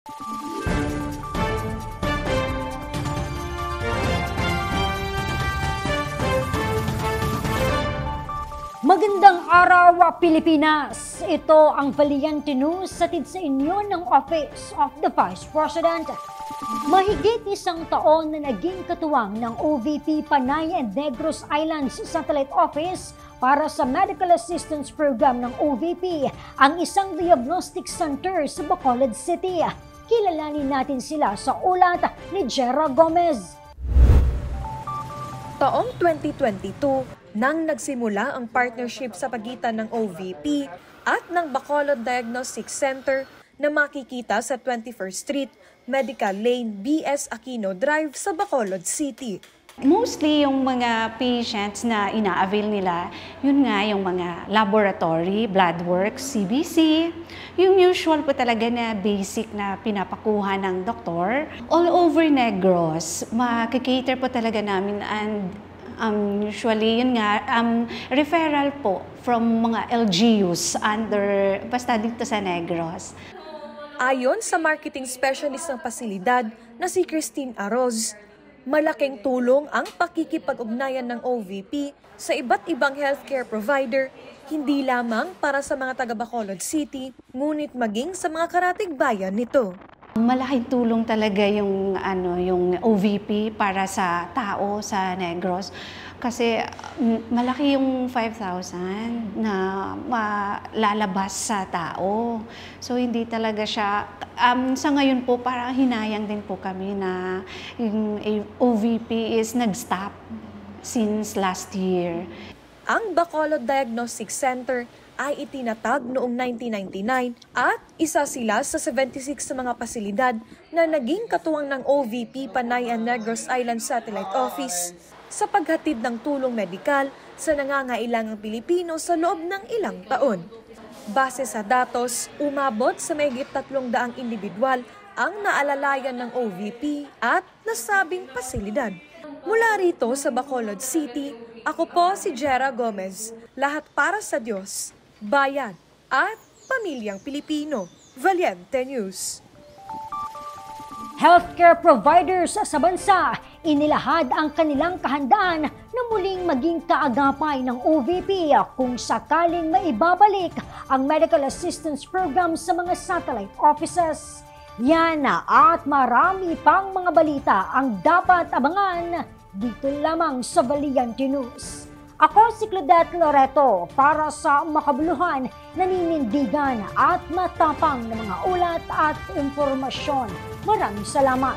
Magandang araw, Pilipinas! Ito ang Valiente News hatid sa inyo ng Office of the Vice President. Mahigit isang taon na naging katuwang ng OVP Panay and Negros Islands Satellite Office para sa Medical Assistance Program ng OVP ang isang diagnostic center sa Bacolod City. Kilalanin natin sila sa ulat ni Jera Gomez. Taong 2022, nang nagsimula ang partnership sa pagitan ng OVP at ng Bacolod Diagnostic Center na makikita sa 21st Street, Medical Lane, BS Aquino Drive sa Bacolod City. Mostly yung mga patients na ina-avail nila, yun nga yung mga laboratory, blood work, CBC, yung usual po talaga na basic na pinapakuha ng doktor. All over Negros, makikater po talaga namin and usually yun nga, referral po from mga LGUs basta dito sa Negros. Ayon sa marketing specialist ng pasilidad na si Christine Aroz, malaking tulong ang pakikipag-ugnayan ng OVP sa iba't ibang healthcare provider, hindi lamang para sa mga taga Bacolod City, ngunit maging sa mga karatig bayan nito. Malaking tulong talaga yung OVP para sa tao sa Negros kasi malaki yung 5,000 na malalabas sa tao. So hindi talaga siya sa ngayon po parang hinayang din po kami na yung OVP is nag-stop since last year. Ang Bacolod Diagnostic Center ay itinatag noong 1999 at isa sila sa 76 sa mga pasilidad na naging katuwang ng OVP Panay and Negros Island Satellite Office sa paghatid ng tulong medikal sa nangangailangang Pilipino sa loob ng ilang taon. Base sa datos, umabot sa mahigit 300 individual ang naalalayan ng OVP at nasabing pasilidad. Mula rito sa Bacolod City, ako po si Jera Gomez, lahat para sa Diyos, bayan at pamilyang Pilipino. Valiente News. Healthcare providers sa bansa inilahad ang kanilang kahandaan na muling maging kaagapay ng OVP kung sakaling maibabalik ang Medical Assistance Program sa mga satellite offices. Yan at marami pang mga balita ang dapat abangan dito lamang sa Valiente News. Ako si Claudette Loreto para sa makabuluhan, naninindigan at matapang na mga ulat at impormasyon. Maraming salamat.